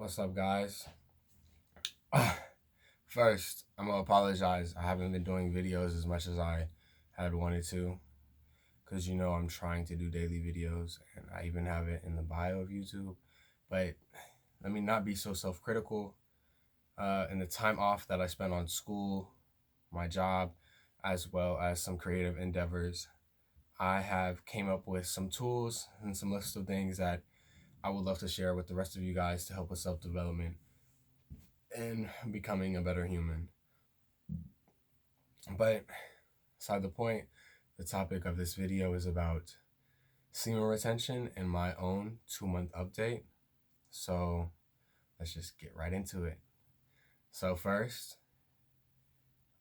What's up, guys? First, I'm gonna apologize. I haven't been doing videos as much as I had wanted to, because I'm trying to do daily videos, and I even have it in the bio of YouTube. But let me not be so self-critical. In the time off that I spent on school, my job, as well as some creative endeavors, I have came up with some tools and some list of things that I would love to share with the rest of you guys to help with self-development and becoming a better human. But beside the point, the topic of this video is about semen retention and my own 2-month update. So let's just get right into it. So first,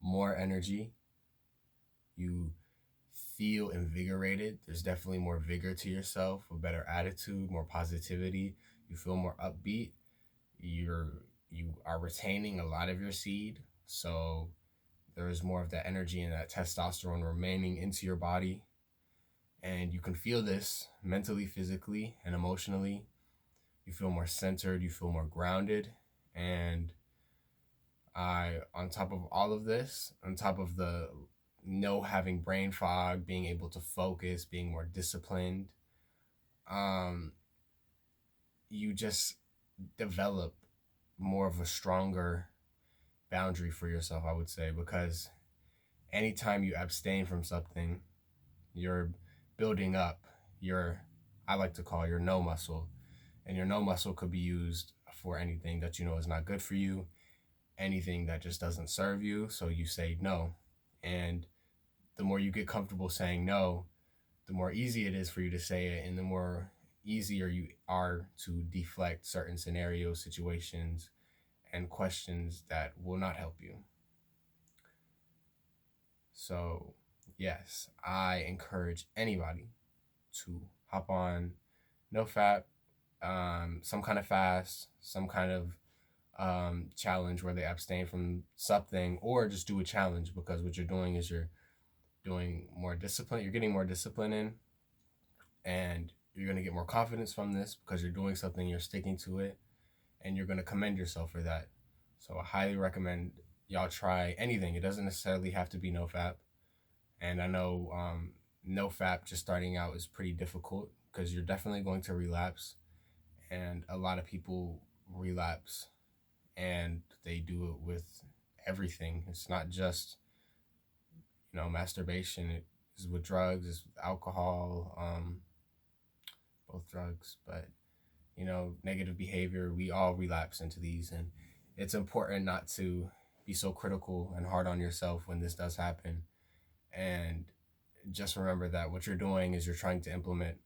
more energy. You feel invigorated. There's definitely more vigor to yourself, a better attitude, more positivity. You feel more upbeat. You are retaining a lot of your seed. So there is more of that energy and that testosterone remaining into your body. And you can feel this mentally, physically, and emotionally. You feel more centered, you feel more grounded. And on top of all of this, on top of the no having brain fog, being able to focus, being more disciplined, you just develop more of a stronger boundary for yourself, I would say, because anytime you abstain from something, you're building up your, I like to call your no muscle. And your no muscle could be used for anything that you know is not good for you, anything that just doesn't serve you. So you say no. And the more you get comfortable saying no, the more easy it is for you to say it, and the more easier you are to deflect certain scenarios, situations, and questions that will not help you. So, yes, I encourage anybody to hop on NoFap, some kind of fast, some kind of challenge where they abstain from something, or just do a challenge, because what you're doing is you're doing more discipline. You're getting more discipline in, and you're going to get more confidence from this because you're doing something, you're sticking to it, and you're going to commend yourself for that. So I highly recommend y'all try anything. It doesn't necessarily have to be NoFap. And I know NoFap just starting out is pretty difficult because you're definitely going to relapse. And a lot of people relapse, and they do it with everything. It's not just, masturbation. It is with drugs, it's with alcohol, both drugs, but negative behavior. We all relapse into these, and it's important not to be so critical and hard on yourself when this does happen. And just remember that what you're doing is you're trying to implement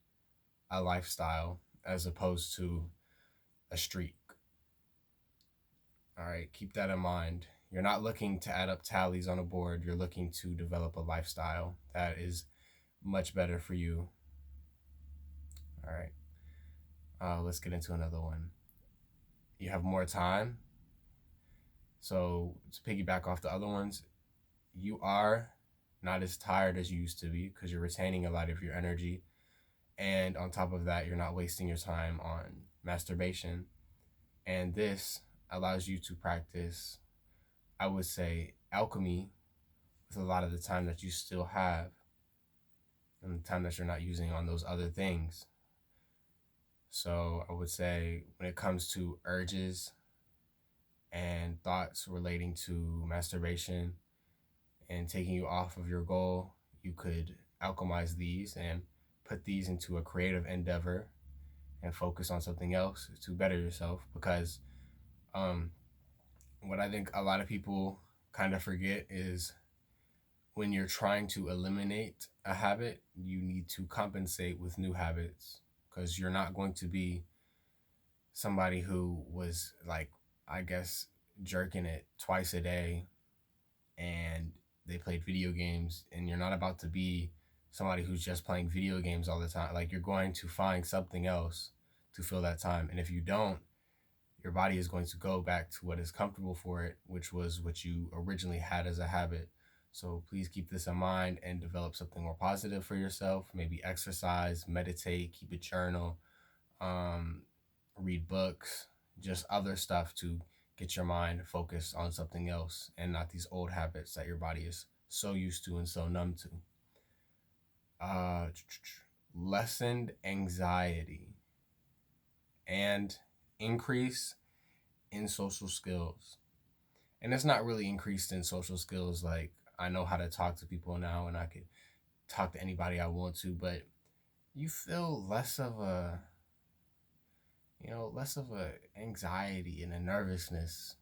a lifestyle as opposed to a streak. All right, keep that in mind. You're not looking to add up tallies on a board. You're looking to develop a lifestyle that is much better for you. All right, let's get into another one. You have more time. So to piggyback off the other ones, you are not as tired as you used to be because you're retaining a lot of your energy. And on top of that, you're not wasting your time on masturbation. And this allows you to practice, I would say, alchemy with a lot of the time that you still have and the time that you're not using on those other things. So I would say when it comes to urges and thoughts relating to masturbation and taking you off of your goal, you could alchemize these and put these into a creative endeavor and focus on something else to better yourself. Because what I think a lot of people kind of forget is when you're trying to eliminate a habit, you need to compensate with new habits, because you're not going to be somebody who was, like, I guess, jerking it twice a day and they played video games, and you're not about to be somebody who's just playing video games all the time. Like, you're going to find something else to fill that time. And if you don't, your body is going to go back to what is comfortable for it, which was what you originally had as a habit. So please keep this in mind and develop something more positive for yourself. Maybe exercise, meditate, keep a journal, read books, just other stuff to get your mind focused on something else and not these old habits that your body is so used to and so numb to. Uh, Lessened anxiety and increase in social skills. And it's not really increased in social skills like I know how to talk to people now and I could talk to anybody I want to, but you feel less of a anxiety and a nervousness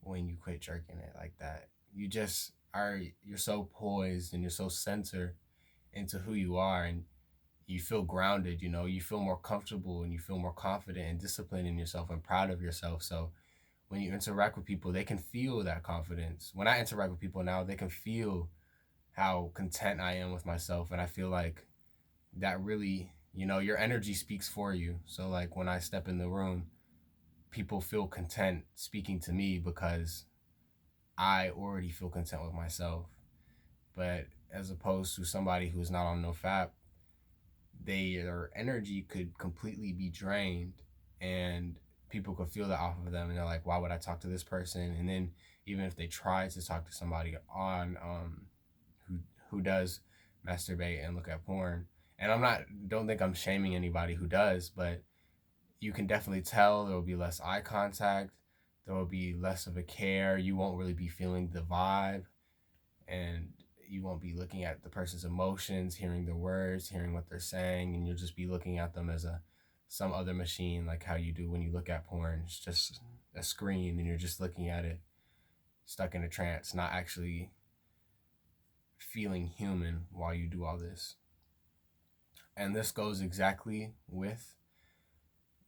when you quit jerking it like that. You're so poised and you're so centered into who you are, and you feel grounded, you feel more comfortable and you feel more confident and disciplined in yourself and proud of yourself. So when you interact with people, they can feel that confidence. When I interact with people now, they can feel how content I am with myself. And I feel like that really, your energy speaks for you. So like when I step in the room, people feel content speaking to me because I already feel content with myself. But as opposed to somebody who's not on no fap, their energy could completely be drained, and people could feel that off of them, and they're like, why would I talk to this person? And then even if they try to talk to somebody on who does masturbate and look at porn, and don't think I'm shaming anybody who does, but you can definitely tell there will be less eye contact, there will be less of a care, you won't really be feeling the vibe, and you won't be looking at the person's emotions, hearing their words, hearing what they're saying, and you'll just be looking at them as some other machine, like how you do when you look at porn. It's just a screen and you're just looking at it, stuck in a trance, not actually feeling human while you do all this. And this goes exactly with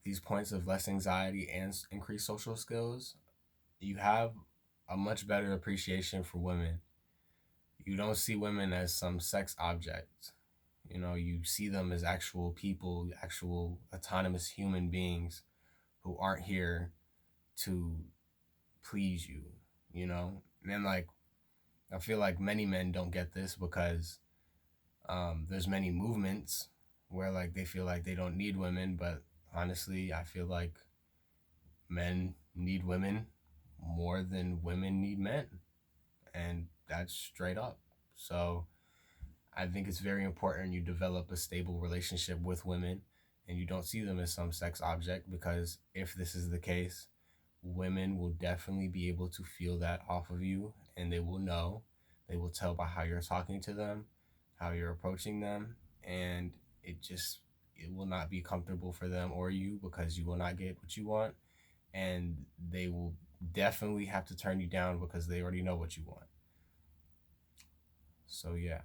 these points of less anxiety and increased social skills. You have a much better appreciation for women. You don't see women as some sex object. You see them as actual people, actual autonomous human beings who aren't here to please you, And like, I feel like many men don't get this because there's many movements where like they feel like they don't need women, but honestly, I feel like men need women more than women need men, and that's straight up. So I think it's very important you develop a stable relationship with women and you don't see them as some sex object, because if this is the case, women will definitely be able to feel that off of you, and they will know. They will tell by how you're talking to them, how you're approaching them, and it will not be comfortable for them or you, because you will not get what you want, and they will definitely have to turn you down because they already know what you want. So yeah.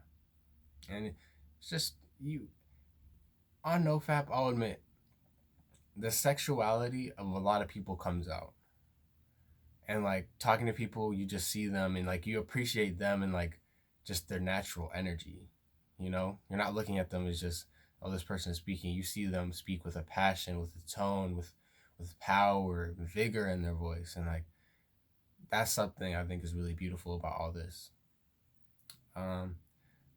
And it's just you on NoFap, I'll admit the sexuality of a lot of people comes out. And like talking to people, you just see them and like you appreciate them and like just their natural energy. You're not looking at them as just, oh, this person is speaking. You see them speak with a passion, with a tone, with power, vigor in their voice. And like that's something I think is really beautiful about all this.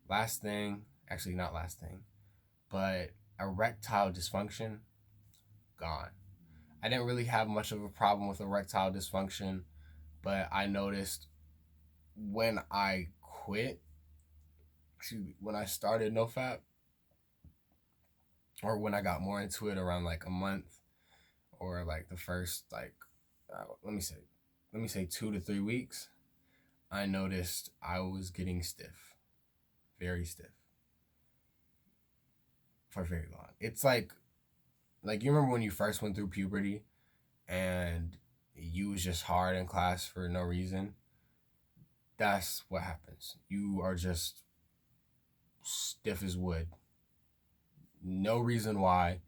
Last thing, actually not last thing, but erectile dysfunction, gone. I didn't really have much of a problem with erectile dysfunction, but I noticed when I when I started NoFap, or when I got more into it around like a month, or like the first like, let me say 2 to 3 weeks, I noticed I was getting stiff, very stiff, for very long. It's like you remember when you first went through puberty and you was just hard in class for no reason? That's what happens. You are just stiff as wood. No reason why.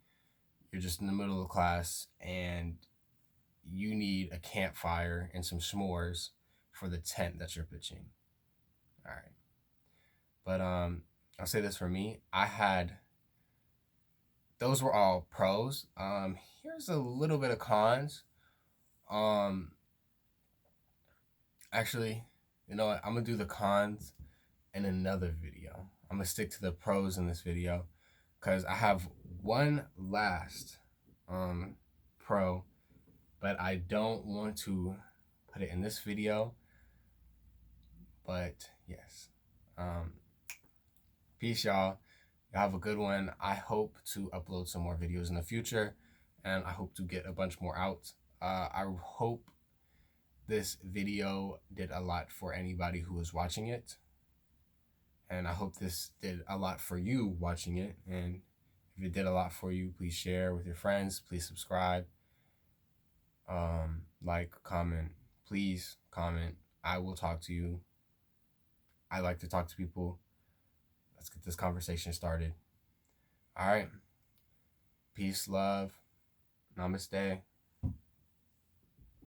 You're just in the middle of class and you need a campfire and some s'mores for the tent that you're pitching. All right. But I'll say this for me. Those were all pros. Here's a little bit of cons. Actually, you know what? I'm gonna do the cons in another video. I'm gonna stick to the pros in this video because I have one last pro but I don't want to put it in this video. But yes, peace, y'all. Y'all have a good one. I hope to upload some more videos in the future, and I hope to get a bunch more out. I hope this video did a lot for anybody who was watching it, and I hope this did a lot for you watching it. And if it did a lot for you, please share with your friends. Please subscribe, like, comment. Please comment. I will talk to you. I like to talk to people. Let's get this conversation started. All right. Peace, love, namaste.